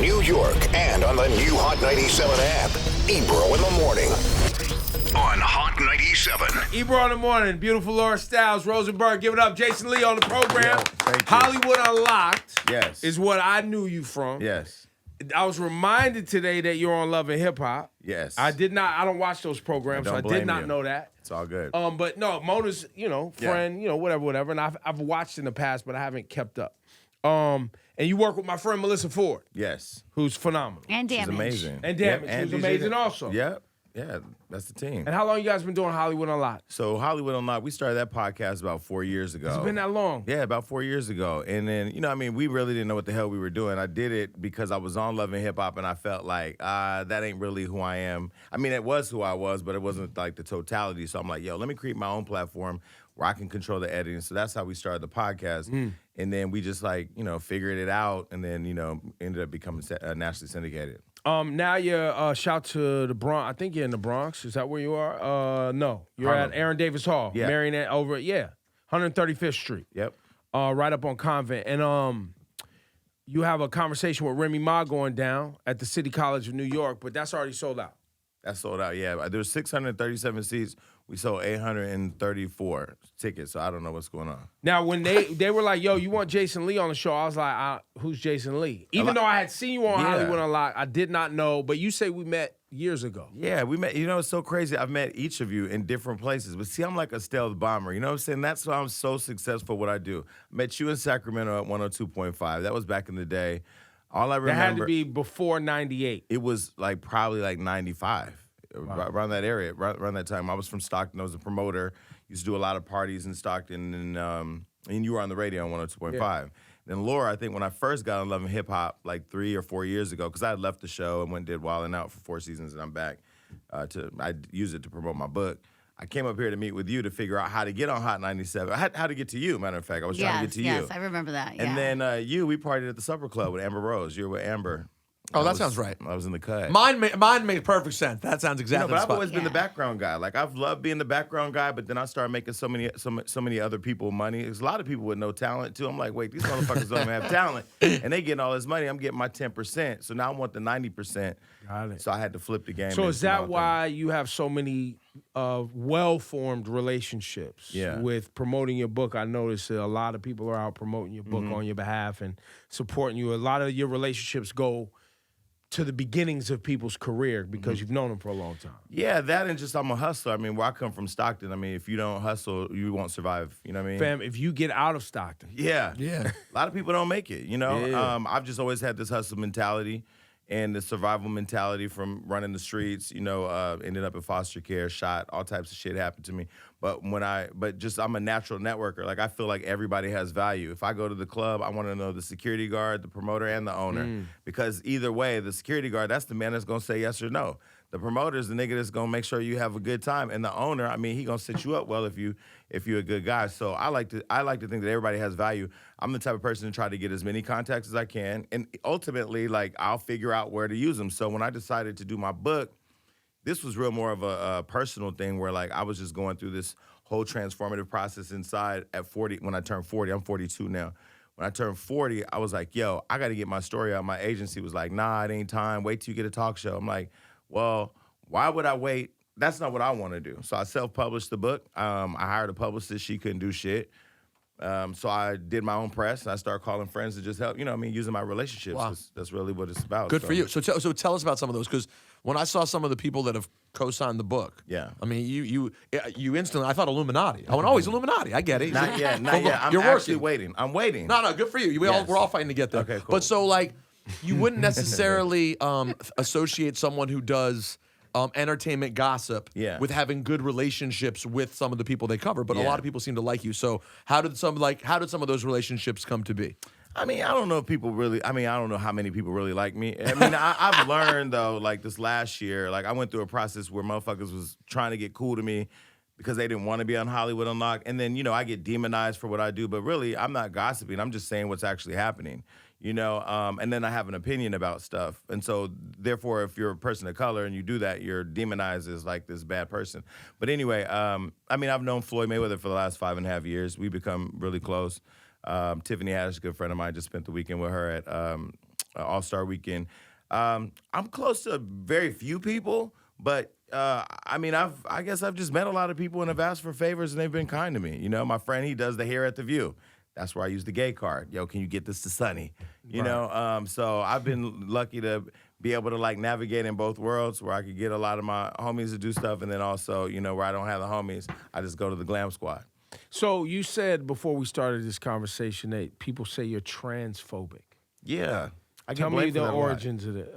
New York and on the new Hot 97 app. Ebro in the morning on Hot 97. Ebro in the morning. Beautiful Laura Stiles, Rosenberg. Give it up. Jason Lee on the program. Thank you. Hollywood Unlocked Yes. is what I knew you from. Yes. I was reminded today that you're on Love and Hip Hop. Yes. I don't watch those programs, so I did not know that. It's all good. But no, Mona's, friend, whatever. And I've watched in the past, but I haven't kept up. And you work with my friend Melissa Ford. Yes. Who's phenomenal. And Damage. She's amazing. And Damage, who's amazing also. Yep. Yeah, that's the team. And how long you guys been doing Hollywood Unlocked? So Hollywood Unlocked, we started that podcast about 4 years ago. It's been that long? Yeah, about 4 years ago. And then, we really didn't know what the hell we were doing. I did it because I was on Love and Hip Hop, and I felt like, that ain't really who I am. I mean, it was who I was, but it wasn't like the totality. So I'm like, let me create my own platform where I can control the editing. So that's how we started the podcast. And then we just figured it out, and then, ended up becoming nationally syndicated. Now you're shout to the Bronx. I think you're in the Bronx. Is that where you are? No, you're Harlem. at Aaron Davis Hall, Yeah. Marionette over. 135th Street. Yep. Right up on Convent, and you have a conversation with Remy Ma going down at the City College of New York, but that's already sold out. That sold out, yeah. There was 637 seats. We sold 834 tickets, so I don't know what's going on. Now, when they were like, yo, you want Jason Lee on the show, I was like, who's Jason Lee? Even though I had seen you on Hollywood Unlocked, I did not know, but you say we met years ago. Yeah, we met. It's so crazy. I've met each of you in different places. But see, I'm like a stealth bomber. You know what I'm saying? That's why I'm so successful at what I do. Met you in Sacramento at 102.5. That was back in the day. All I remember. That had to be before 98. It was probably 95. Wow. Around that area, around that time. I was from Stockton. I was a promoter. Used to do a lot of parties in Stockton, and you were on the radio on 102.5. Yeah. Then Laura, I think when I first got on Love and Hip Hop 3 or 4 years ago, because I had left the show and went and did Wild 'N Out for 4 seasons, and I'm back. I used it to promote my book. I came up here to meet with you to figure out how to get on Hot 97. How to get to you, matter of fact. I was trying to get to you. Yes, I remember that, yeah. And then we partied at the Supper Club with Amber Rose. You were with Amber. Oh, that sounds right. I was in the cut. Mine made perfect sense. That sounds exactly. But I've always been the background guy. I've loved being the background guy, but then I started making so many other people money. There's a lot of people with no talent too. I'm like, wait, these motherfuckers don't even have talent, and they getting all this money. I'm getting my 10%, so now I want the 90%. Got it. So I had to flip the game. So is that why you have so many well-formed relationships with promoting your book? I notice a lot of people are out promoting your book on your behalf and supporting you. A lot of your relationships go to the beginnings of people's career because you've known them for a long time. Yeah, that and just I'm a hustler. I mean, where I come from, Stockton, if you don't hustle, you won't survive. You know what I mean? Fam, if you get out of Stockton. Yeah. A lot of people don't make it, Yeah. I've just always had this hustle mentality and the survival mentality from running the streets, ended up in foster care, shot, all types of shit happened to me. But I'm a natural networker. I feel like everybody has value. If I go to the club, I want to know the security guard, the promoter, and the owner. Because either way, the security guard, that's the man that's going to say yes or no. The promoter's the nigga that's going to make sure you have a good time. And the owner, he going to set you up well if you're a good guy. So I like to think that everybody has value. I'm the type of person to try to get as many contacts as I can. And ultimately, I'll figure out where to use them. So when I decided to do my book, this was real more of a personal thing where I was just going through this whole transformative process inside at 40. When I turned 40, I'm 42 now. When I turned 40, I was like, yo, I got to get my story out. My agency was like, nah, it ain't time. Wait till you get a talk show. I'm like, well, why would I wait? That's not what I want to do. So I self-published the book. I hired a publicist. She couldn't do shit. So I did my own press. I started calling friends to just help, using my relationships. Wow. That's really what it's about. Good for you. So tell us about some of those, because when I saw some of the people that have co-signed the book, you instantly, I thought Illuminati. I went, oh, he's Illuminati. I get it. Not yet. I'm You're actually working. waiting. I'm waiting. No, good for you. We're all fighting to get there. Okay, cool. But so you wouldn't necessarily associate someone who does entertainment gossip with having good relationships with some of the people they cover, but a lot of people seem to like you. So how did some of those relationships come to be? I don't know if people really, I don't know how many people really like me. I've learned though, this last year, I went through a process where motherfuckers was trying to get cool to me because they didn't want to be on Hollywood Unlocked. And then, I get demonized for what I do, but really I'm not gossiping. I'm just saying what's actually happening. And then I have an opinion about stuff. And so, therefore, if you're a person of color and you do that, you're demonized as this bad person. But anyway, I've known Floyd Mayweather for the last 5.5 years. We've become really close. Tiffany Haddish, a good friend of mine, just spent the weekend with her All-Star Weekend. I'm close to very few people, but I guess I've just met a lot of people and have asked for favors, and they've been kind to me. You know, my friend, he does the hair at the View. That's where I use the gay card. Yo, can you get this to Sonny? You know, so I've been lucky to be able to like navigate in both worlds, where I could get a lot of my homies to do stuff, and then also, you know, where I don't have the homies, I just go to the glam squad. So you said before we started this conversation that people say you're transphobic. Yeah. Tell me the origins of it.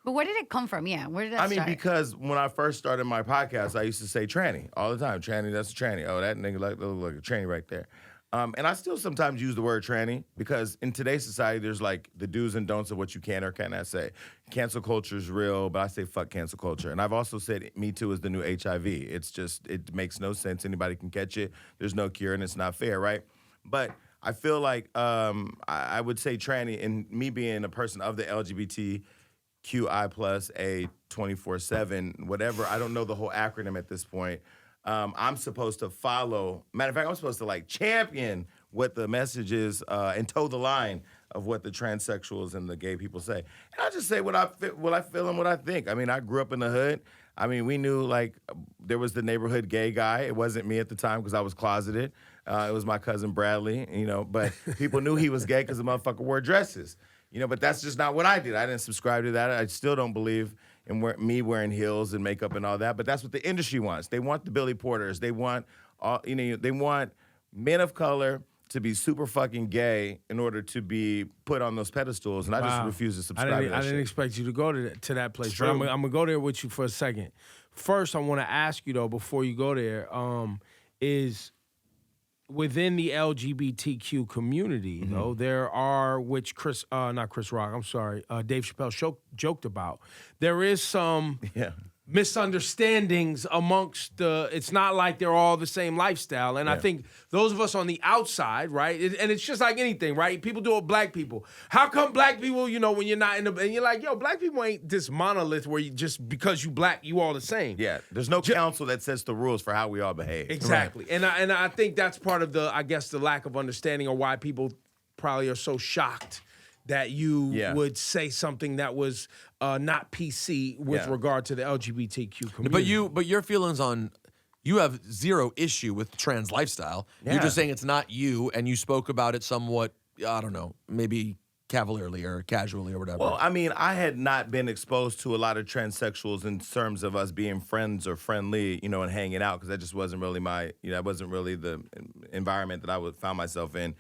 But where did it come from? Yeah, where did that start? Because when I first started my podcast, I used to say tranny all the time. Tranny, that's a tranny. Oh, that nigga look like a tranny right there. And I still sometimes use the word tranny because in today's society, there's like the do's and don'ts of what you can or cannot say. Cancel culture is real, but I say fuck cancel culture. And I've also said Me Too is the new HIV. It's just, it makes no sense. Anybody can catch it. There's no cure, and it's not fair, right? But I feel like I would say tranny, and me being a person of the LGBTQI plus A 24/7, whatever, I don't know the whole acronym at this point. I'm supposed to follow. Matter of fact, I'm supposed to like champion what the message is and toe the line of what the transsexuals and the gay people say. And I just say what I feel and what I think. I mean, I grew up in the hood. I mean, we knew like there was the neighborhood gay guy. It wasn't me at the time because I was closeted. It was my cousin Bradley, you know. But people knew he was gay because the motherfucker wore dresses, you know. But that's just not what I did. I didn't subscribe to that. I still don't believe in me wearing heels and makeup and all that. But that's what the industry wants. They want the Billy Porters. They want they want men of color to be super fucking gay in order to be put on those pedestals, and I just refuse to subscribe to that I didn't expect you to go to that place. But I'm gonna go there with you for a second. First, I want to ask you though, before you go there, is within the LGBTQ community, though, there are, which Dave Chappelle joked about, there is some misunderstandings amongst it's not like they're all the same lifestyle. And I think those of us on the outside, right, and it's just like anything, right? People do it with black people. How come black people, you know, when you're not and you're like, yo, black people ain't this monolith where you just, because you black, you all the same. Yeah, there's no council that sets the rules for how we all behave. Exactly. Right. And I think that's part of the, I guess, the lack of understanding, or why people probably are so shocked that you would say something that was not PC with regard to the LGBTQ community. But your feelings on, you have zero issue with trans lifestyle. Yeah. You're just saying it's not you, and you spoke about it somewhat, I don't know, maybe cavalierly or casually or whatever. Well, I mean, I had not been exposed to a lot of transsexuals in terms of us being friends or friendly, you know, and hanging out, because that just wasn't really that wasn't really the environment that I found myself in.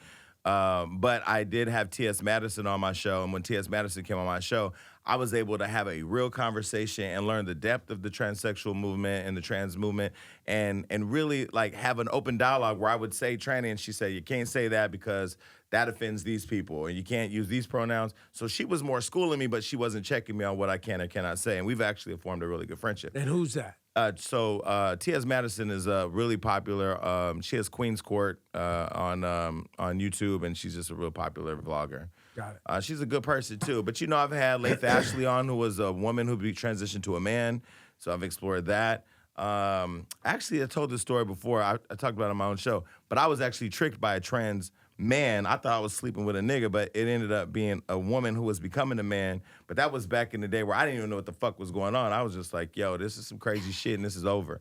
But I did have T.S. Madison on my show, and when T.S. Madison came on my show, I was able to have a real conversation and learn the depth of the transsexual movement and the trans movement, and really like have an open dialogue where I would say tranny, and she said, you can't say that because that offends these people, and you can't use these pronouns. So she was more schooling me, but she wasn't checking me on what I can or cannot say, and we've actually formed a really good friendship. And who's that? T.S. Madison is really popular. She has Queen's Court on YouTube, and she's just a real popular vlogger. Got it. She's a good person, too. But, you know, I've had Laith Ashley on, who was a woman who transitioned to a man, so I've explored that. Actually, I told this story before. I talked about it on my own show, but I was actually tricked by a trans man. I thought I was sleeping with a nigga, but it ended up being a woman who was becoming a man. But that was back in the day where I didn't even know what the fuck was going on. I was just like, yo, this is some crazy shit, and this is over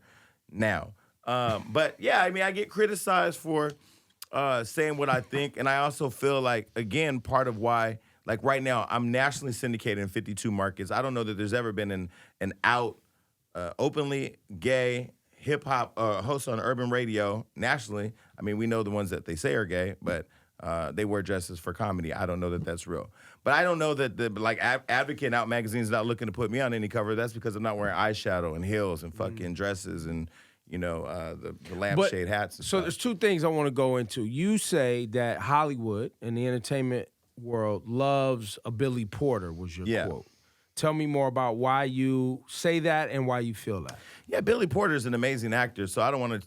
now. But yeah, I mean, I get criticized for saying what I think, and I also feel like, again, part of why, like right now, I'm nationally syndicated in 52 markets. I don't know that there's ever been an out, openly gay hip-hop host on urban radio nationally. I mean, we know the ones that they say are gay, but they wear dresses for comedy. I don't know that that's real. But I don't know that Advocate and Out Magazine's not looking to put me on any cover. That's because I'm not wearing eyeshadow and heels and fucking dresses and, you know, the lampshade hats and so stuff. There's two things I want to go into. You say that Hollywood and the entertainment world loves a Billy Porter, was your quote. Tell me more about why you say that and why you feel that. Yeah, Billy Porter is an amazing actor, so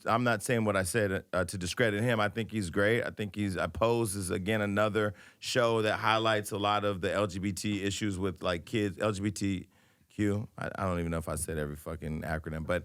I'm not saying what I said to discredit him. I think he's great. I think Pose is, again, another show that highlights a lot of the LGBT issues with, like, kids, LGBTQ. I don't even know if I said every fucking acronym, but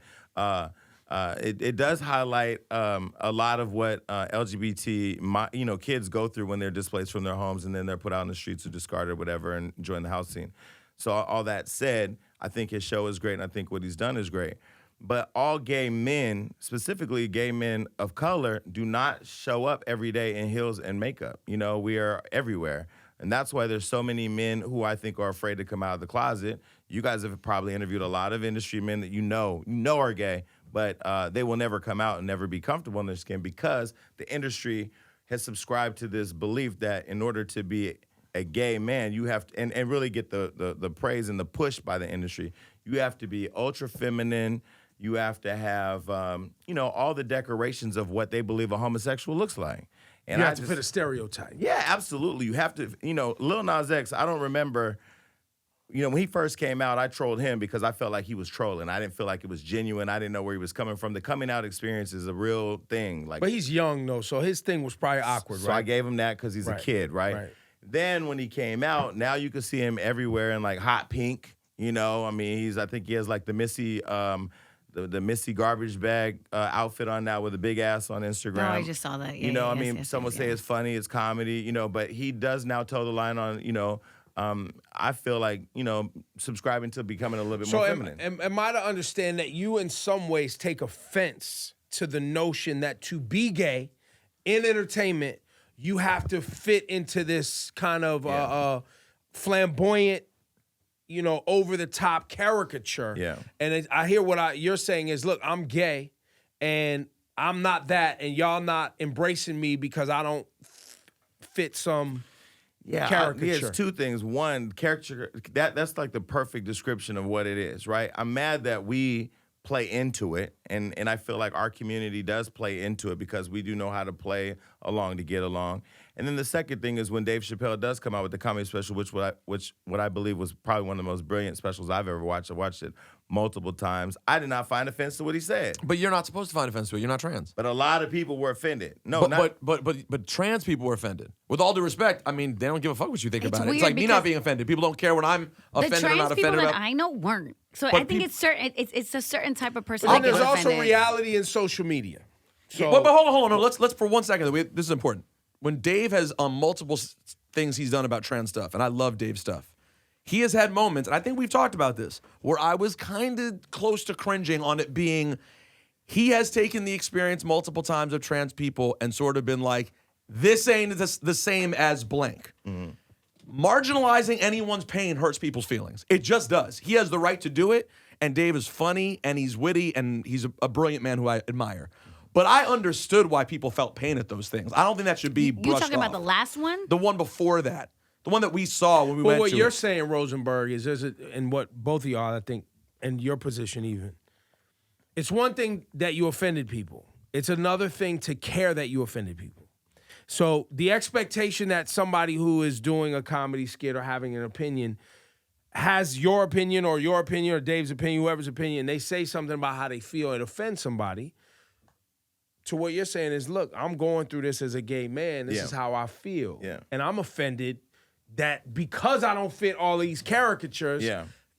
it does highlight a lot of what LGBT kids go through when they're displaced from their homes and then they're put out in the streets or discarded or whatever and join the house scene. So all that said, I think his show is great and I think what he's done is great. But all gay men, specifically gay men of color, do not show up every day in heels and makeup. We are everywhere. And that's why there's so many men who I think are afraid to come out of the closet. You guys have probably interviewed a lot of industry men that you know are gay, but they will never come out and never be comfortable in their skin because the industry has subscribed to this belief that in order to be a gay man, you have to, and really get the praise and the push by the industry, you have to be ultra feminine. You have to have, all the decorations of what they believe a homosexual looks like. And you have to fit a stereotype. Yeah, absolutely. You have to, Lil Nas X, I don't remember, when he first came out, I trolled him because I felt like he was trolling. I didn't feel like it was genuine. I didn't know where he was coming from. The coming out experience is a real thing. But he's young, though, so his thing was probably awkward, right? So I gave him that because he's a kid, right? Then when he came out, now you can see him everywhere in like hot pink. I think he has like the Missy... The Missy garbage bag outfit on now with a big ass on Instagram. Oh, I just saw that. Yeah, some would say it's funny, it's comedy, but he does now toe the line on, I feel like, subscribing to becoming a little bit more feminine. Am I to understand that you in some ways take offense to the notion that to be gay in entertainment, you have to fit into this kind of flamboyant, over the top caricature. Yeah. And I hear what you're saying is, look, I'm gay and I'm not that, and y'all not embracing me because I don't fit some caricature. It's two things. One, caricature, that's like the perfect description of what it is, right? I'm mad that we play into it, and I feel like our community does play into it because we do know how to play along to get along. And then the second thing is when Dave Chappelle does come out with the comedy special, which what I believe was probably one of the most brilliant specials I've ever watched. I watched it multiple times. I did not find offense to what he said. But you're not supposed to find offense to it. You're not trans. But a lot of people were offended. But trans people were offended. With all due respect, I mean, they don't give a fuck what you think about it. It's like me not being offended. People don't care when I'm offended or not offended. The trans people that I know weren't. So I think it's a certain type of person. And there's also reality in social media. So, but hold on. Let's for 1 second. This is important. When Dave has multiple things he's done about trans stuff, and I love Dave's stuff, he has had moments, and I think we've talked about this, where I was kind of close to cringing on it being, he has taken the experience multiple times of trans people and sort of been like, this ain't the same as blank. Mm-hmm. Marginalizing anyone's pain hurts people's feelings. It just does. He has the right to do it, and Dave is funny, and he's witty, and he's a brilliant man who I admire. But I understood why people felt pain at those things. I don't think that should be brushed off. You talking about the last one? The one before that. The one that we saw when we went to. What you're saying, Rosenberg, is and what both of y'all, I think, and your position even, it's one thing that you offended people. It's another thing to care that you offended people. So the expectation that somebody who is doing a comedy skit or having an opinion has your opinion or Dave's opinion, whoever's opinion, they say something about how they feel, it offends somebody. To what you're saying is, look, I'm going through this as a gay man. This is how I feel. Yeah. And I'm offended that because I don't fit all these caricatures,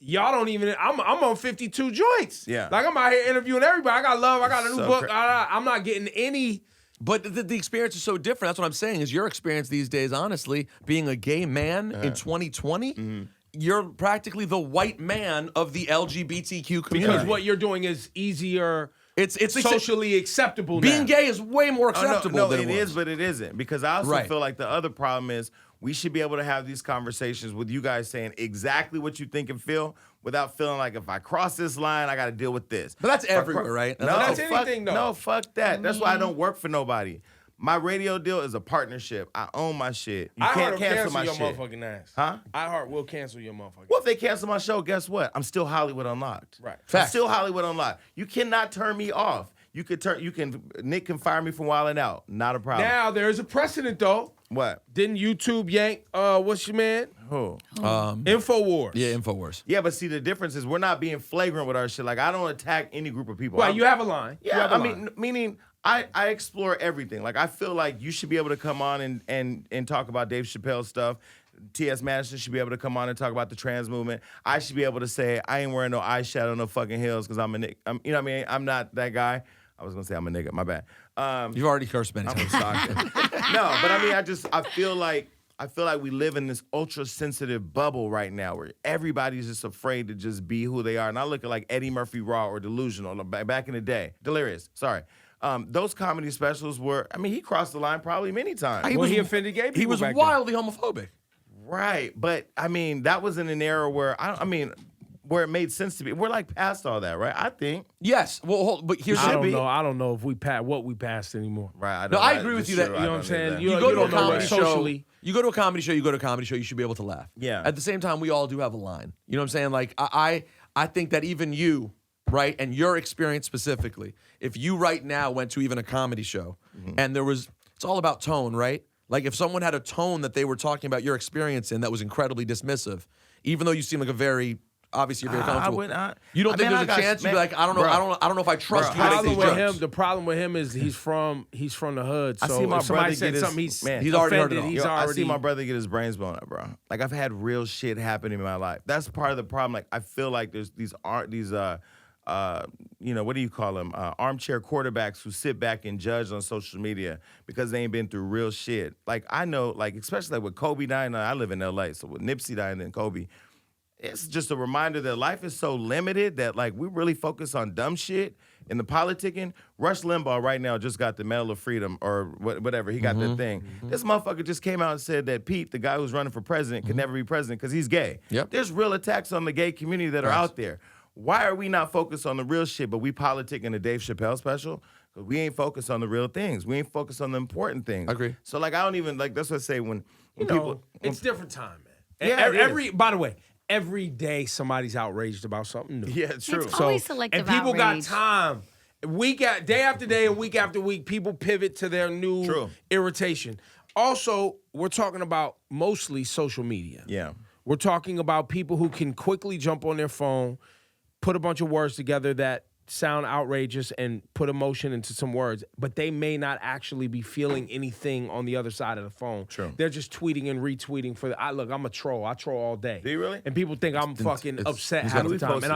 y'all don't even, I'm on 52 joints. Yeah. Like I'm out here interviewing everybody. I got love. I got a new book. I'm not getting any. But the experience is so different. That's what I'm saying is your experience these days, honestly, being a gay man in 2020, you're practically the white man of the LGBTQ community. Because what you're doing is easier. It's socially acceptable now. Being gay is way more acceptable than it is, but it isn't. Because I also feel like the other problem is we should be able to have these conversations with you guys saying exactly what you think and feel without feeling like if I cross this line, I got to deal with this. But that's everywhere, right? No, that's anything, though. No, fuck that. That's why I don't work for nobody. My radio deal is a partnership. I own my shit. You can't cancel my shit. Your motherfucking ass. Huh? iHeart will cancel your motherfucking. Well, if they cancel my show, guess what? I'm still Hollywood Unlocked. Right. I'm still Hollywood Unlocked. You cannot turn me off. Nick can fire me from Wildin' Out. Not a problem. Now, there's a precedent, though. What? Didn't YouTube yank, what's your man? Who? InfoWars. Yeah, InfoWars. Yeah, but see, the difference is we're not being flagrant with our shit. Like, I don't attack any group of people. Well, you have a line. Yeah, meaning I explore everything. Like, I feel like you should be able to come on and talk about Dave Chappelle stuff. T.S. Madison should be able to come on and talk about the trans movement. I should be able to say, I ain't wearing no eyeshadow, no fucking heels, because I'm a nigga. You know what I mean? I'm not that guy. I was going to say I'm a nigga. My bad. You've already cursed many times. No, but I mean, I feel like we live in this ultra-sensitive bubble right now where everybody's just afraid to just be who they are. And I look at like Eddie Murphy Raw or Delusional back in the day. Delirious, sorry. Those comedy specials were, I mean, he crossed the line probably many times. He offended gay people. He was wildly homophobic. Right, but I mean, that was in an era where, where it made sense to be. We're like past all that, right? I think. Yes. Well, but here's I don't know if we passed anymore. Right. I agree with you that, you know what I'm saying? You go to a comedy show. You go to a comedy show, you should be able to laugh. Yeah. At the same time, we all do have a line. You know what I'm saying? Like, I think that even you, right, and your experience specifically, if you right now went to even a comedy show and it's all about tone, right? Like if someone had a tone that they were talking about your experience in that was incredibly dismissive, even though you seem like obviously you're very comfortable. You don't think there's a chance you'd be like, I don't know if I trust you to make these jokes. The problem with him is he's from the hood. So I see my brother get he's already heard it all. I see my brother get his brains blown up, bro. Like I've had real shit happen in my life. That's part of the problem. Like I feel like there's these what do you call them? Armchair quarterbacks who sit back and judge on social media because they ain't been through real shit. Like I know, like especially like with Kobe dying, I live in LA, so with Nipsey dying and Kobe, it's just a reminder that life is so limited that like we really focus on dumb shit in the politicking. Rush Limbaugh right now just got the Medal of Freedom or whatever. He got that thing. This motherfucker just came out and said that Pete, the guy who's running for president, could never be president because he's gay. Yep. There's real attacks on the gay community that are out there. Why are we not focused on the real shit, but we politic in the Dave Chappelle special? Because we ain't focused on the real things. We ain't focused on the important things. I agree. So, like, I don't even, like, that's what I say when people... It's different time, man. Yeah, by the way, every day somebody's outraged about something new. Yeah, it's true. It's always selective and people outrage. got time. Day after day and week after week, people pivot to their new irritation. Also, we're talking about mostly social media. Yeah. We're talking about people who can quickly jump on their phone, put a bunch of words together that sound outrageous and put emotion into some words, but they may not actually be feeling anything on the other side of the phone. True. They're just tweeting and retweeting look, I'm a troll. I troll all day. Do you really? And people think I'm fucking upset half the time. And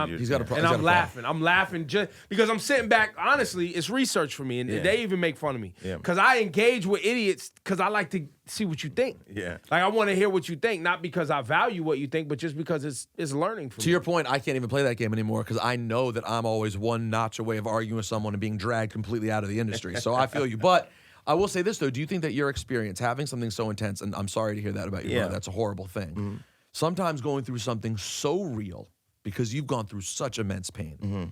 I'm laughing. I'm laughing just because I'm sitting back. Honestly, it's research for me, and they even make fun of me. Because I engage with idiots because I like to see what you think. Yeah. Like I want to hear what you think, not because I value what you think, but just because it's learning for me. To your point, I can't even play that game anymore because I know that I'm always one notch away of arguing with someone and being dragged completely out of the industry. So I feel you. But I will say this, though. Do you think that your experience, having something so intense, and I'm sorry to hear that about your brother, that's a horrible thing. Sometimes going through something so real, because you've gone through such immense pain,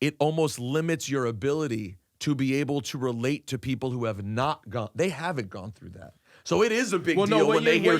it almost limits your ability to be able to relate to people who haven't gone through that. So it is a big deal when they hear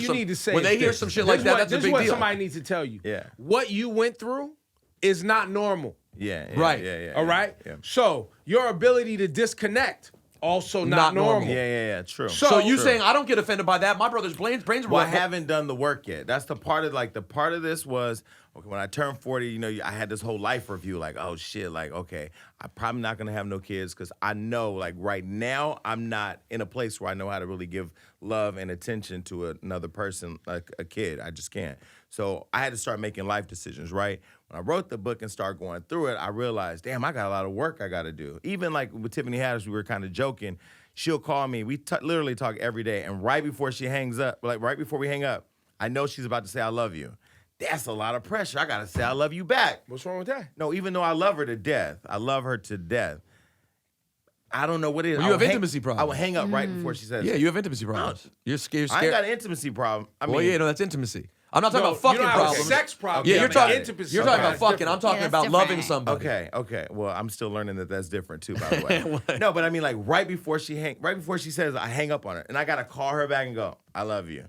some shit like that. That's a big deal. This is what somebody needs to tell you. Yeah. What you went through is not normal. Right. All right? Yeah. So your ability to disconnect, also not normal. Yeah, true. So you saying I don't get offended by that? My brother's brains were... Well, I haven't done the work yet. That's the part of this was, okay, when I turned 40, I had this whole life review, like, oh shit, like, okay, I'm probably not gonna have no kids because I know, like, right now, I'm not in a place where I know how to really give love and attention to another person, like a kid. I just can't. So I had to start making life decisions, right? When I wrote the book and started going through it, I realized, damn, I got a lot of work I got to do. Even like with Tiffany Haddish, we were kind of joking. She'll call me. We literally talk every day. And right before she hangs up, like right before we hang up, I know she's about to say, I love you. That's a lot of pressure. I got to say, I love you back. What's wrong with that? No, even though I love her to death. I love her to death. I don't know what it is. Well, you have intimacy problems. I would hang up right before she says Yeah, you have intimacy problems. You're scared. I ain't got an intimacy problem. That's intimacy. I'm not talking about fucking problems. Sex problems. Yeah, you're talking about fucking. Different. I'm talking about different. loving somebody. Okay. Well, I'm still learning that that's different too, by the way. No, but I mean, like right before she says, I hang up on her, and I gotta call her back and go, I love you.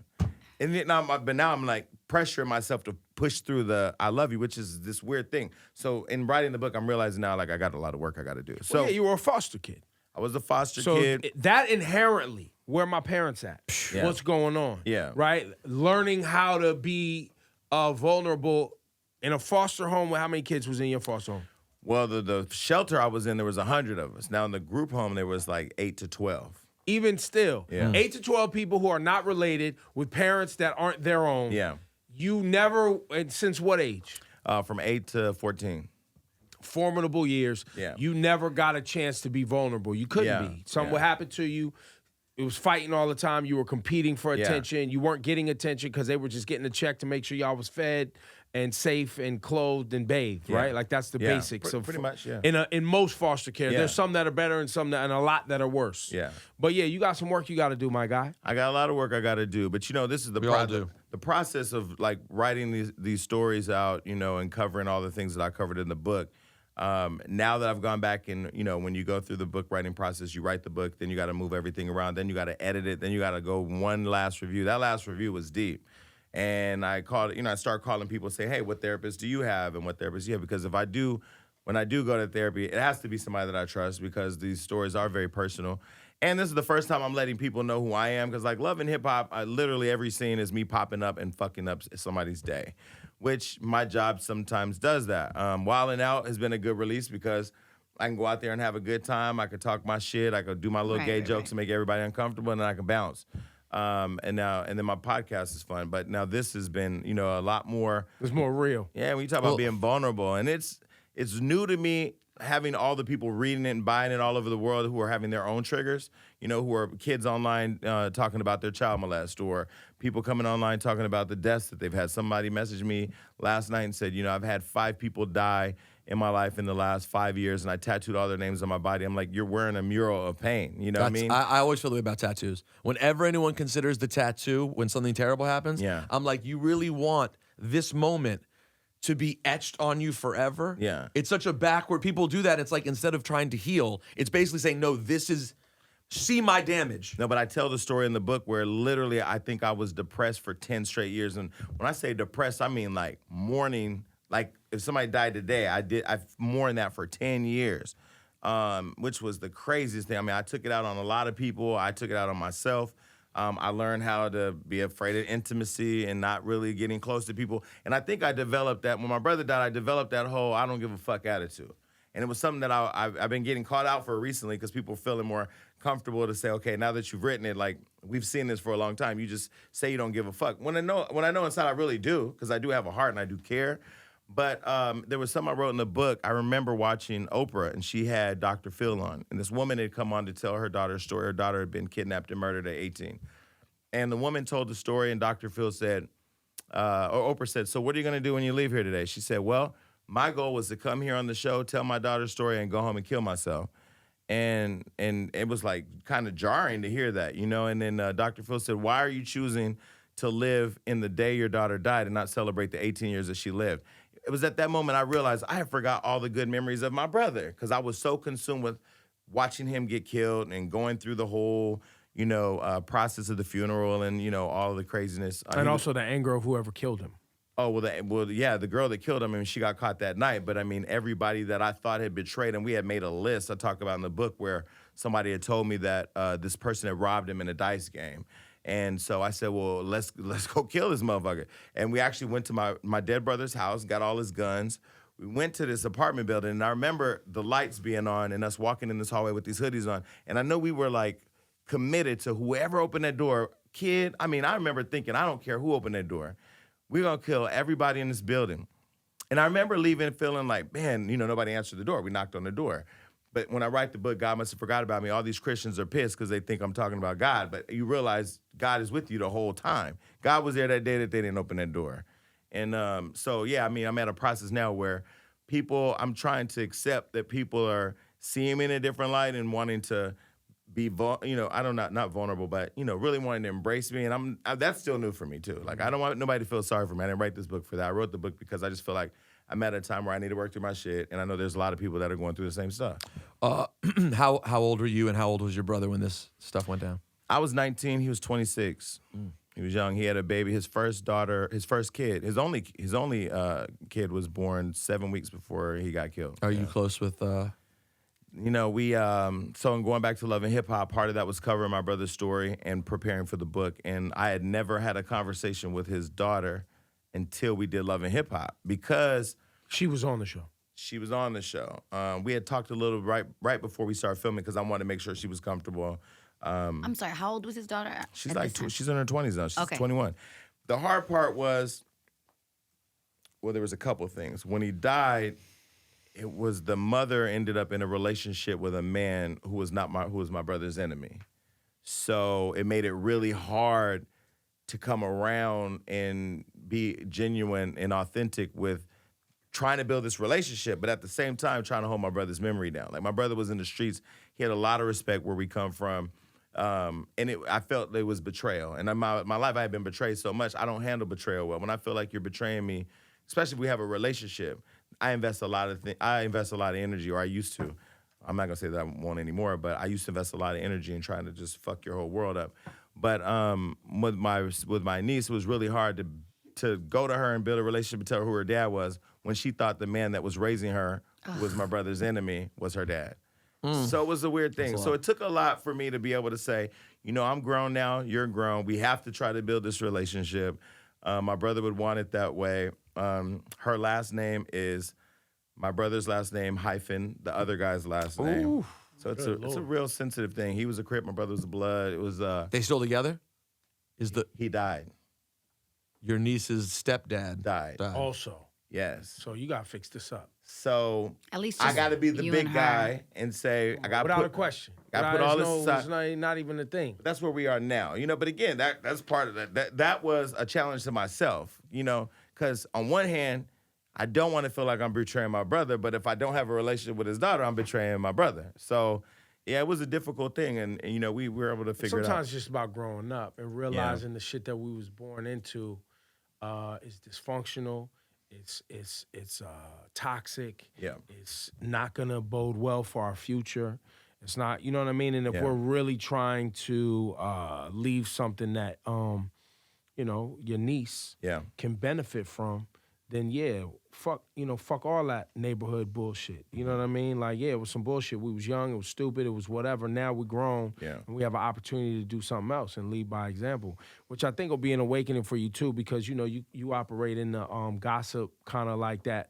And then now I'm like pressuring myself to push through the I love you, which is this weird thing. So in writing the book, I'm realizing now like I got a lot of work I got to do. So you were a foster kid. I was a foster kid. That inherently, where my parents at? Yeah. What's going on? Yeah. Right? Learning how to be vulnerable in a foster home. How many kids was in your foster home? Well, the shelter I was in, there was 100 of us. Now in the group home, there was like 8 to 12. Even still, 8 to 12 people who are not related with parents that aren't their own. Yeah. You never, and since what age? From 8 to 14. Formidable years. Yeah. You never got a chance to be vulnerable. You couldn't be. Something would happen to you. It was fighting all the time. You were competing for attention. You weren't getting attention because they were just getting a check to make sure y'all was fed and safe and clothed and bathed, right? Like that's the basics of pretty much, in most foster care. Yeah. There's some that are better and some that and a lot that are worse. Yeah. But yeah, you got some work you got to do, my guy. I got a lot of work I got to do, but you know, this is the process of like writing these stories out, you know, and covering all the things that I covered in the book. Now that I've gone back and, you know, when you go through the book writing process, you write the book, then you got to move everything around, then you got to edit it, then you got to go one last review. That last review was deep. And I start calling people and say, hey, what therapist do you have and what therapist do you have? Because when I do go to therapy, it has to be somebody that I trust because these stories are very personal. And this is the first time I'm letting people know who I am because like Love and Hip Hop, literally every scene is me popping up and fucking up somebody's day, which my job sometimes does that. Wildin' Out has been a good release because I can go out there and have a good time. I could talk my shit. I could do my little gay jokes and make everybody uncomfortable, and then I can bounce. And then my podcast is fun. But now this has been, you know, a lot more. It's more real. Yeah, when you talk about being vulnerable, and it's new to me having all the people reading it and buying it all over the world who are having their own triggers. You know, who are kids online talking about their child molest, or people coming online talking about the deaths that they've had. Somebody messaged me last night and said, you know, I've had 5 people die in my life in the last 5 years, and I tattooed all their names on my body. I'm like, you're wearing a mural of pain. You know what I mean? I always feel the way about tattoos. Whenever anyone considers the tattoo when something terrible happens, I'm like, you really want this moment to be etched on you forever? Yeah. It's such a backward, people do that. It's like instead of trying to heal, it's basically saying, no, this is, see my damage. No, but I tell the story in the book where literally I think I was depressed for 10 straight years. And when I say depressed, I mean like mourning. Like if somebody died today, I've mourned that for 10 years, which was the craziest thing. I mean, I took it out on a lot of people. I took it out on myself. I learned how to be afraid of intimacy and not really getting close to people. And I think I developed that. When my brother died, I developed that whole I don't give a fuck attitude. And it was something that I've been getting caught out for recently because people are feeling more comfortable to say, okay, now that you've written it, like we've seen this for a long time, you just say you don't give a fuck. When I know inside I really do, because I do have a heart and I do care. But there was something I wrote in the book. I remember watching Oprah, and she had Dr. Phil on. And this woman had come on to tell her daughter's story. Her daughter had been kidnapped and murdered at 18. And the woman told the story, and Dr. Phil said, or Oprah said, so what are you going to do when you leave here today? She said, well, my goal was to come here on the show, tell my daughter's story, and go home and kill myself. And it was like kind of jarring to hear that, you know? And then Dr. Phil said, why are you choosing to live in the day your daughter died and not celebrate the 18 years that she lived? It was at that moment I realized I had forgot all the good memories of my brother because I was so consumed with watching him get killed and going through the whole, you know, process of the funeral and, you know, all the craziness. And also the anger of whoever killed him. Oh, well, yeah, the girl that killed him, I mean, she got caught that night. But, I mean, everybody that I thought had betrayed him, we had made a list I talk about in the book where somebody had told me that this person had robbed him in a dice game. And so I said, well, let's go kill this motherfucker. And we actually went to my dead brother's house, got all his guns. We went to this apartment building, and I remember the lights being on and us walking in this hallway with these hoodies on. And I know we were, like, committed to whoever opened that door. Kid, I mean, I remember thinking, I don't care who opened that door. We're going to kill everybody in this building. And I remember leaving feeling like, man, you know, nobody answered the door. We knocked on the door. But when I write the book, God must have forgot about me. All these Christians are pissed because they think I'm talking about God. But you realize God is with you the whole time. God was there that day that they didn't open that door. And so, yeah, I mean, I'm at a process now where I'm trying to accept that people are seeing me in a different light and wanting to be, you know, not vulnerable, but, you know, really wanting to embrace me. And that's still new for me, too. Like, I don't want nobody to feel sorry for me. I didn't write this book for that. I wrote the book because I just feel like I'm at a time where I need to work through my shit, and I know there's a lot of people that are going through the same stuff. How old were you, and how old was your brother when this stuff went down? I was 19. He was 26. He was young. He had a baby. His first daughter, his first kid, his only kid was born 7 weeks before he got killed. Are you close with? You know, we so in going back to Love and Hip Hop, part of that was covering my brother's story and preparing for the book. And I had never had a conversation with his daughter until we did Love and Hip Hop because she was on the show. She was on the show. We had talked a little right before we started filming because I wanted to make sure she was comfortable. I'm sorry, how old was his daughter? She's she's in her 20s now. She's 21. The hard part was, there was a couple things. When he died, it was the mother ended up in a relationship with a man who was my brother's enemy. So it made it really hard to come around and be genuine and authentic with trying to build this relationship, but at the same time trying to hold my brother's memory down. Like, my brother was in the streets. He had a lot of respect where we come from. And I felt it was betrayal. And in my life, I had been betrayed so much, I don't handle betrayal well. When I feel like you're betraying me, especially if we have a relationship, I invest a lot of energy, or I used to. I'm not gonna say that I won't anymore, but I used to invest a lot of energy in trying to just fuck your whole world up. But with my niece, it was really hard to go to her and build a relationship and tell her who her dad was when she thought the man that was raising her, who was my brother's enemy, was her dad. So it was a weird thing. So it took a lot for me to be able to say, I'm grown now, you're grown. We have to try to build this relationship. My brother would want it that way. Her last name is my brother's last name hyphen the other guy's last name. Ooh, so it's a real sensitive thing. He was a Crip, my brother was a Blood. It was They still together? He died. Your niece's stepdad died. Also. Yes. So you gotta fix this up. So at least I gotta be the big guy and say I got without a question. I put all this aside. It's not even a thing. That's where we are now, But again, that's part of that. That was a challenge to myself, because on one hand, I don't want to feel like I'm betraying my brother, but if I don't have a relationship with his daughter, I'm betraying my brother. So yeah, it was a difficult thing, and we were able to figure it out. Sometimes it's just about growing up and realizing the shit that we was born into is dysfunctional. It's toxic. Yeah. It's not gonna bode well for our future. It's not, you know what I mean? And if we're really trying to leave something that your niece can benefit from, then fuck all that neighborhood bullshit. You know what I mean? Like, it was some bullshit. We was young, it was stupid, it was whatever. Now we're grown, and we have an opportunity to do something else and lead by example, which I think will be an awakening for you too, because you operate in the gossip kind of like that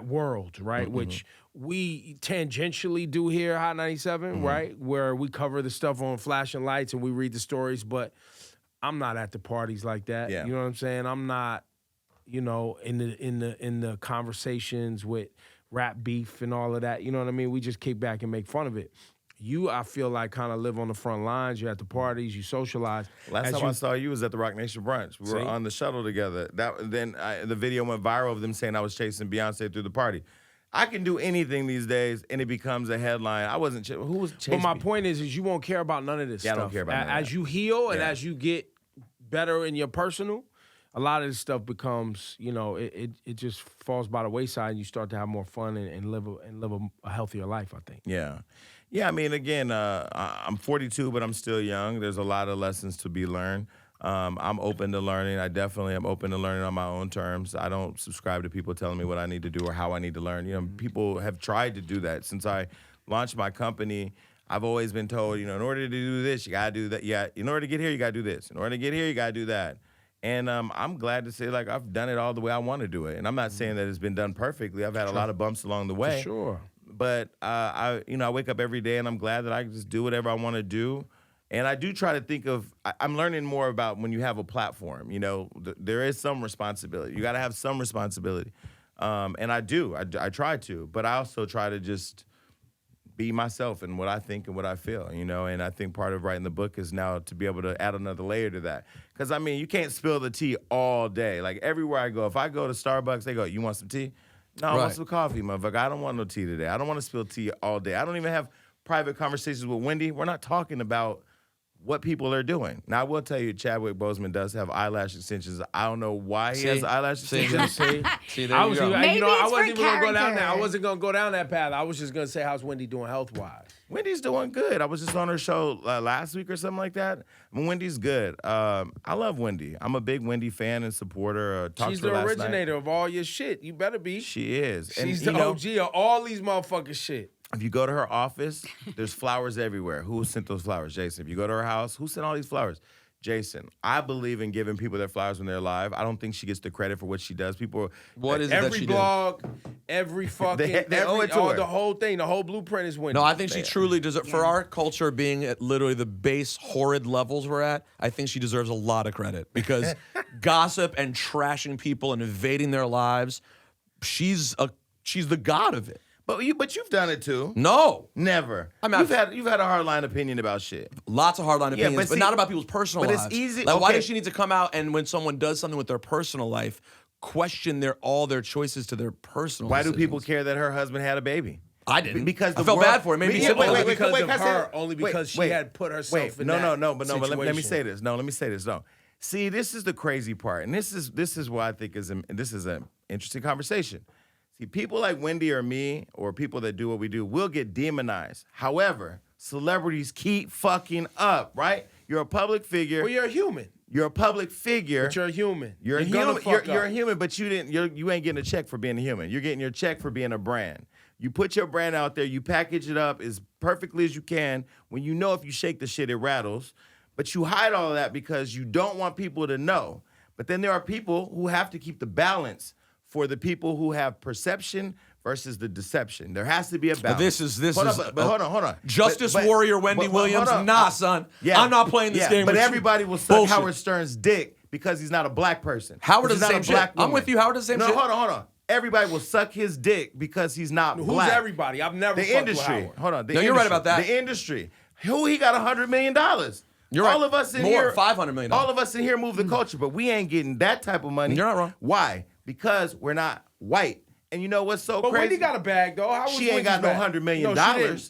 world, right? Mm-hmm. Which we tangentially do here, Hot 97, right? Where we cover the stuff on flashing lights and we read the stories, but I'm not at the parties like that. Yeah. You know what I'm saying? I'm not in the conversations with rap beef and all of that. You know what I mean? We just kick back and make fun of it. You, I feel like, kind of live on the front lines. You're at the parties. You socialize. Last time I saw you was at the Rock Nation brunch. We were on the shuttle together. The video went viral of them saying I was chasing Beyonce through the party. I can do anything these days, and it becomes a headline. I wasn't. Who was chasing? But my point is you won't care about none of this stuff. I don't care about none of that. As you heal and as you get better in your personal, a lot of this stuff becomes, it just falls by the wayside, and you start to have more fun and live a healthier life, I think. Yeah. Yeah, I mean, again, I'm 42, but I'm still young. There's a lot of lessons to be learned. I'm open to learning. I definitely am open to learning on my own terms. I don't subscribe to people telling me what I need to do or how I need to learn. People have tried to do that. Since I launched my company, I've always been told, in order to do this, you got to do that. Yeah, in order to get here, you got to do this. In order to get here, you got to do that. And I'm glad to say, like, I've done it all the way I want to do it. And I'm not saying that it's been done perfectly. I've had a lot of bumps along the way. For sure. But I wake up every day and I'm glad that I can just do whatever I want to do. And I do try to think of, I'm learning more about when you have a platform, there is some responsibility. You got to have some responsibility. And I do, I try to, but I also try to just be myself and what I think and what I feel, and I think part of writing the book is now to be able to add another layer to that. Because, you can't spill the tea all day. Like, everywhere I go, if I go to Starbucks, they go, you want some tea? No, I want some coffee, motherfucker. I don't want no tea today. I don't want to spill tea all day. I don't even have private conversations with Wendy. We're not talking about what people are doing. Now, I will tell you, Chadwick Boseman does have eyelash extensions. I don't know why he has eyelash extensions. See, there you go. Maybe I wasn't even going to go down there. I wasn't going to go down that path. I was just going to say, how's Wendy doing health-wise? Wendy's doing good. I was just on her show last week or something like that. Wendy's good. I love Wendy. I'm a big Wendy fan and supporter. She's the originator of all your shit. You better be. She is. She's the OG of all these motherfucking shit. If you go to her office, there's flowers everywhere. Who sent those flowers? Jason. If you go to her house, who sent all these flowers? Jason, I believe in giving people their flowers when they're alive. I don't think she gets the credit for what she does. What is it that every she blog, every fucking, they owe it to her. the whole thing, the whole blueprint is Wendy. No, I think she truly deserves, for our culture being at literally the base horrid levels we're at, I think she deserves a lot of credit because gossip and trashing people and invading their lives, she's the god of it. But you've done it too. No. Never. I mean, you've had a hardline opinion about shit. Lots of hardline opinions, but but not about people's personal lives. But it's easy. Like, why does she need to come out and when someone does something with their personal life, question all their choices to their personal Why decisions? do people care that her husband had a baby? I didn't. Because I felt bad for it. Maybe only because she had put herself in that But let me say this. situation. No. See, this is the crazy part, and this is what I think this is an interesting conversation. See, people like Wendy or me, or people that do what we do, will get demonized. However, celebrities keep fucking up, right? You're a public figure. Well, you're a human. You're a public figure. But you're a human. You're a human, but you ain't getting a check for being a human. You're getting your check for being a brand. You put your brand out there, you package it up as perfectly as you can. When you know if you shake the shit, it rattles. But you hide all of that because you don't want people to know. But then there are people who have to keep the balance for the people who have perception versus the deception. There has to be a balance. Hold on. Justice warrior Wendy Williams. Nah, son. Yeah, I'm not playing this game. But with everybody will suck Howard Stern's dick because he's not a black person. Howard does the not same shit. I'm with you. Howard does the same shit. No, hold on. Everybody will suck his dick because he's not black. Who's everybody? I've never the industry. With Howard. Hold on. You're right about that. The industry. Who he got $100 million. You're right. All of us in here, here, $500 million. All of us in here move the culture, but we ain't getting that type of money. You're not wrong. Why? Because we're not white. And you know what's so crazy? But Wendy got a bag, though. She ain't got no $100 million.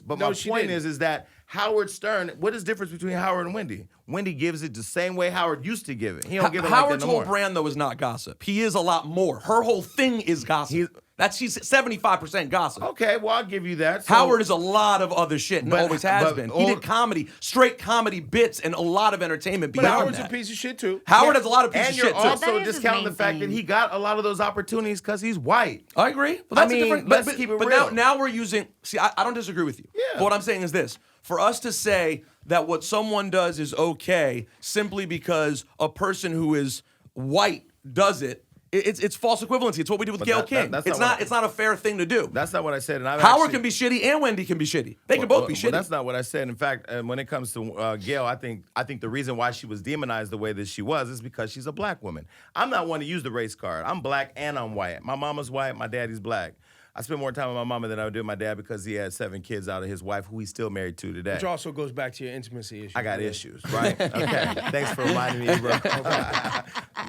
But my point is that Howard Stern, what is the difference between Howard and Wendy? Wendy gives it the same way Howard used to give it. He don't give it like that no more. Howard's whole brand, though, is not gossip. He is a lot more. Her whole thing is gossip. She's 75% gossip. Okay, well, I'll give you that. So, Howard is a lot of other shit and always has been. He did comedy, straight comedy bits, and a lot of entertainment beyond that. But Howard's a piece of shit, too. Howard has a lot of pieces of shit, too. And you're also discounting the fact that he got a lot of those opportunities because he's white. I agree. Well, that's different. Let's keep it real. But now we're using... See, I don't disagree with you. Yeah. But what I'm saying is this. For us to say that what someone does is okay simply because a person who is white does it, it's false equivalency. It's what we do with Gayle King. It's not a fair thing to do. That's not what I said. And Howard can be shitty and Wendy can be shitty. They can both be shitty. Well, that's not what I said. In fact, when it comes to Gayle, I think the reason why she was demonized the way that she was is because she's a black woman. I'm not one to use the race card. I'm black and I'm white. My mama's white. My daddy's black. I spend more time with my mama than I would do with my dad because he had 7 kids out of his wife, who he's still married to today. Which also goes back to your intimacy issues. I got issues, right? Okay. Thanks for reminding me, bro.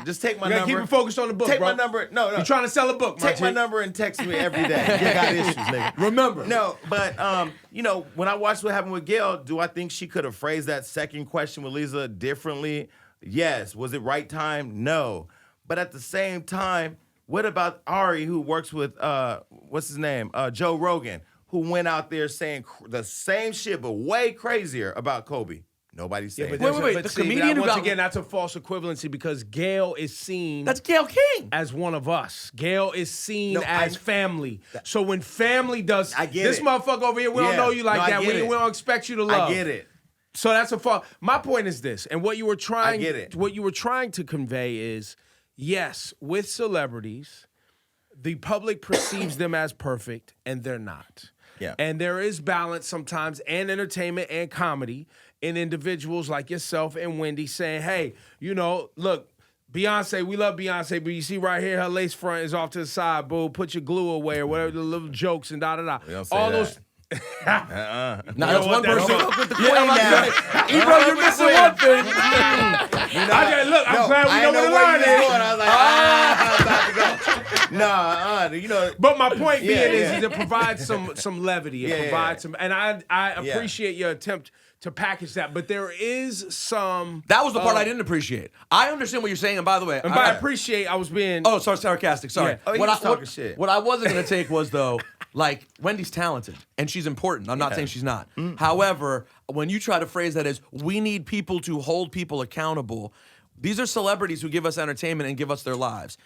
Just take my number. Keep it focused on the book, take bro. my number. No. You're trying to sell a book, Take my number and text me every day. You got issues, nigga. Remember. No, but, when I watched what happened with Gayle, do I think she could have phrased that second question with Lisa differently? Yes. Was it right time? No. But at the same time, what about Ari, who works with, what's his name? Joe Rogan, who went out there saying the same shit, but way crazier about Kobe? Nobody's saying that. Wait. The comedian once again, that's a false equivalency because Gayle is seen... That's Gayle King. ...as one of us. Gayle is seen as family. So when family does... I get this motherfucker over here, we don't know you like that. We don't expect you to love. I get it. So that's a fault. My point is this, and what you were trying... I get it. What you were trying to convey is... Yes, with celebrities, the public perceives them as perfect, and they're not. Yeah. And there is balance sometimes, and entertainment and comedy, in individuals like yourself and Wendy saying, hey, look, Beyonce, we love Beyonce, but you see right here, her lace front is off to the side, boo, put your glue away, or whatever, the little jokes and da-da-da. All those... Now that's one person. Now. Ebro, you're missing one thing. I'm glad we know where the line is. I was like, about to go. But my point being is it provides some levity. It provides some, and I appreciate your attempt to package that. But there is some. That was the part I didn't appreciate. I understand what you're saying, and by the way, I appreciate. I was being. Oh, sorry, sarcastic. Sorry. Yeah. Oh, he was talking shit. What I wasn't gonna take was though. Like, Wendy's talented, and she's important. I'm not saying she's not. However, when you try to phrase that as, we need people to hold people accountable, these are celebrities who give us entertainment and give us their lives.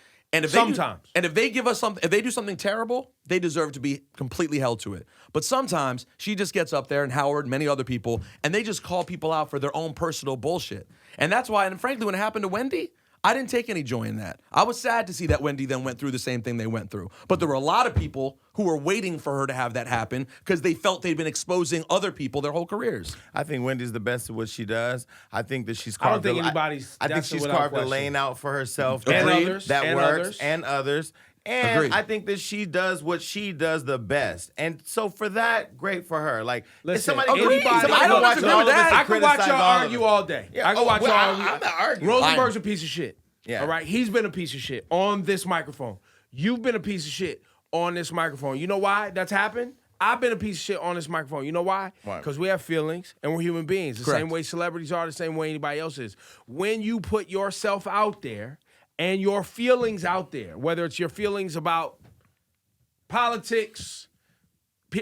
And if they give us something, if they do something terrible, they deserve to be completely held to it. But sometimes she just gets up there, and Howard and many other people, and they just call people out for their own personal bullshit. And that's why, and frankly, when it happened to Wendy, I didn't take any joy in that. I was sad to see that Wendy then went through the same thing they went through. But there were a lot of people who were waiting for her to have that happen because they felt they'd been exposing other people their whole careers. I think Wendy's the best at what she does. I think that she's I carved. don't think anybody's. I think she's carved a lane out for herself And that, others. that And works, others. and others. And Agreed. I think that she does what she does the best. And so for that, great for her. Like, if Listen, somebody I don't disagree with that. I could watch y'all argue all day. Yeah. I could watch y'all argue. I'm not arguing. Rosenberg's a piece of shit. Yeah. All right. He's been a piece of shit on this microphone. You've been a piece of shit on this microphone. You know why that's happened? I've been a piece of shit on this microphone. You know why? Because we have feelings and we're human beings. The same way celebrities are, the same way anybody else is. When you put yourself out there and your feelings out there, whether it's your feelings about politics,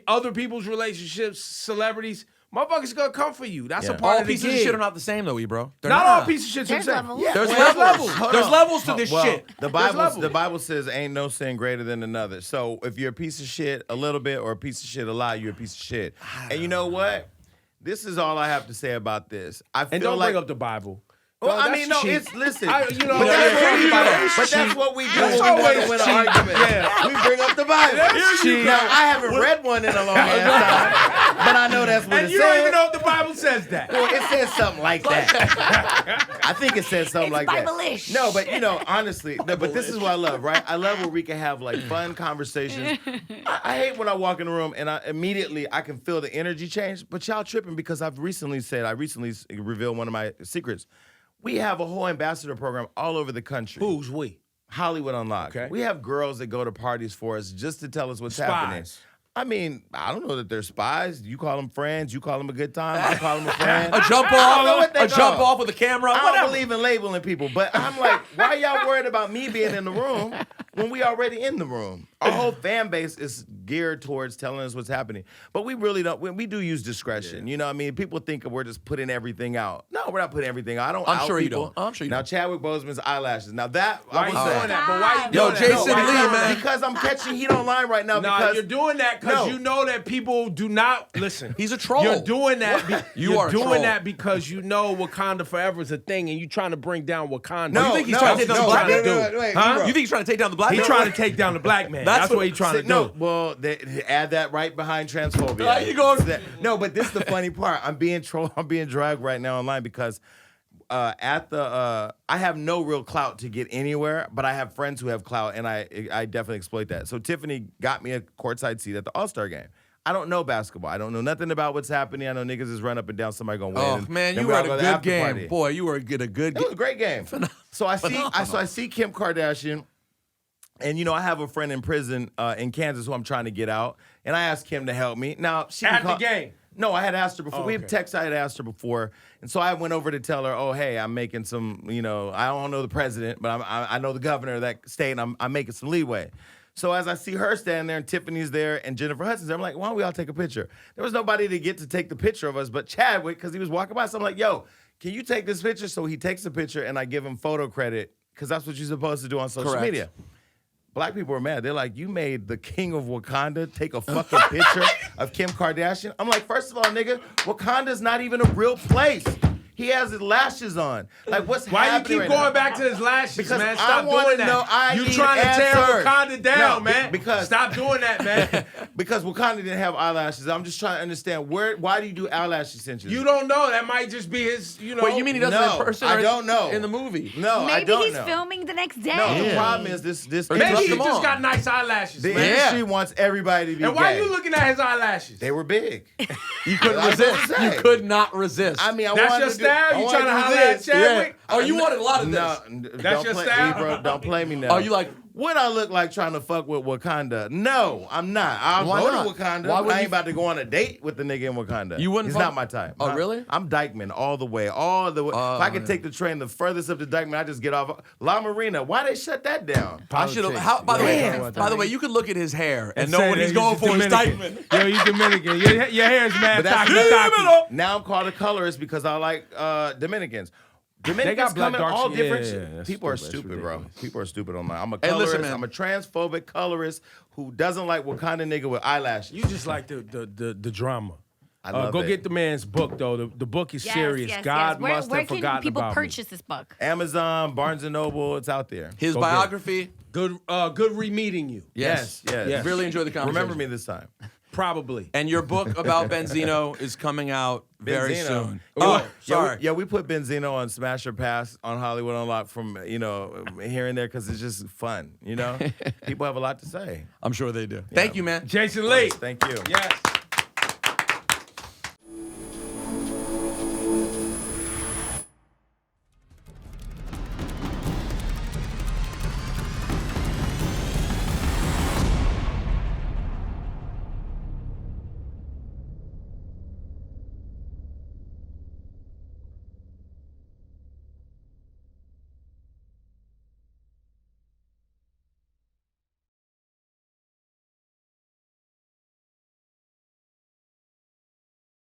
other people's relationships, celebrities, motherfuckers gonna come for you. That's a part All of the pieces of gig. shit are not the same, though, Ebro. They're Not not all pieces of shit. There's levels. Yeah, There's there's levels. levels. There's levels to this shit. The Bible says ain't no sin greater than another. So if you're a piece of shit a little bit or a piece of shit a lot, you're a piece of shit. And you know what? This is all I have to say about this. I feel And don't like bring up the Bible. well, No, I mean, no, cheap. it's listen. But But that's what we do when we want to win an argument. Yeah. We bring up the Bible. cheap. Now, I haven't read one in a long ass time, but I know that's what And it you says. don't even know if the Bible says that. Well, it says something like that. I think it says something like that. Bible-ish. No, but honestly, but this is what I love, right? I love where we can have like fun conversations. I hate when I walk in the room and I can feel the energy change. But y'all tripping because I recently revealed one of my secrets. We have a whole ambassador program all over the country. Who's we? Hollywood Unlocked. Okay. We have girls that go to parties for us just to tell us what's happening. Spies. I mean, I don't know that they're spies. You call them friends. You call them a good time. I call them a friend. A jump I don't know what off, they a jump call. off with a camera. I Whatever. don't believe in labeling people, but I'm like, why y'all worried about me being in the room when we already in the room? Our whole fan base is geared towards telling us what's happening. But we really don't. We do use discretion. You know what I mean? People think we're just putting everything out. No, we're not putting everything out. I don't I'm out sure you people. don't. I'm sure you Now, don't. Chadwick Boseman's eyelashes. Now that, Why I you would doing say. that? But why you Yo, doing that? Jason No, why you Lee, doing man. Because I'm catching heat online right now. Nah, because you're doing that because No. you know that people do not listen. He's a troll. You're doing that. You you're are a doing troll. that because you know Wakanda Forever is a thing, and you're trying to bring down Wakanda. No, You think he's no, trying to take down no, the black wait, man? wait, wait, wait, Huh? Ebro. You think he's trying to take down the black He's man? trying to take down the black man. That's what he's trying to do. No, well, add that right behind transphobia. There you go. No, but this is the funny part. I'm being dragged right now online because I have no real clout to get anywhere, but I have friends who have clout, and I definitely exploit that. So Tiffany got me a courtside seat at the All-Star game. I don't know basketball. I don't know nothing about what's happening. I know niggas is run up and down. Somebody gonna win. Oh and man, then you we were all at go a to the good after game, party. boy. You were at a good It was game. a great game. So I see Kim Kardashian, and I have a friend in prison in Kansas who I'm trying to get out, and I asked Kim to help me. Now she At the game. No, I had asked her before. Oh, We had okay. I had asked her before, and so I went over to tell her, "Oh, hey, I'm making some. I don't know the president, but I know the governor of that state, and I'm making some leeway." So as I see her standing there and Tiffany's there and Jennifer Hudson's there, I'm like, why don't we all take a picture? There was nobody to get to take the picture of us but Chadwick because he was walking by. So I'm like, yo, can you take this picture? So he takes the picture and I give him photo credit because that's what you're supposed to do on social Correct. media. Black people are mad. They're like, you made the king of Wakanda take a fucking picture of Kim Kardashian? I'm like, first of all, nigga, Wakanda's not even a real place. He has his lashes on. Like, what's Why you happening keep right going now? back to his lashes, Because man? I Stop wanna doing that. know- I You need trying to tear answers. Wakanda down, No, man. because- Stop doing that, man. Because Wakanda didn't have eyelashes. I'm just trying to understand why do you do eyelash extensions? You don't know. That might just be his, Wait, you mean he doesn't No, in person? I or don't know. In the movie? No, I Maybe don't he's know. filming the next day. No, the problem is this Or Maybe Trust he them just all. got nice eyelashes, the man. industry wants everybody to be And why gay. you looking at his eyelashes? They were big. You couldn't I was gonna resist. say. You could not resist. I mean, I That's wanted your to do- style? I You wanted trying to do holler at this. Chadwick? Oh, you wanted a lot of this. No, That's don't your play, style? Ebro, don't play me now. Oh, you like- What I look like trying to fuck with Wakanda? No, I'm not. I'll Why go not? to Wakanda. Why would I ain't you- about to go on a date with the nigga in Wakanda. You wouldn't He's fuck- not my type. Oh, No. really? I'm Dykeman all the way. If I could take the train the furthest up to Dykeman, I just get off. La Marina. Why they shut that down? I should have. Politics. By the way, Yeah. by the way, you could look at his hair and say know what that he's going for is Dominican. Dykeman. Yo, you Dominican. Your hair's mad But that's stocky. now I'm called a colorist because I like Dominicans. Dominicans got black come in dark all skin. different Yeah, shit. yeah, that's People are stupid. That's stupid, bro. ridiculous. People are stupid online. I'm a Hey, colorist. listen, man. I'm a transphobic colorist who doesn't like Wakanda nigga with eyelashes. You just like the drama. I love go it. get the man's book though. The book is serious. God must where have forgotten can people about purchase this book? Amazon, Barnes and Noble. It's out there. His Go get it. biography. Good re-meeting you. Yes. Yes. Really enjoyed the conversation. Remember me this time. Probably. And your book about Benzino is coming out very Benzino. soon. Oh, sorry. Yeah, we put Benzino on Smash or Pass on Hollywood Unlocked from, here and there because it's just fun, People have a lot to say. I'm sure they do. Thank you, man. Jason Lee. Thank you. Yes.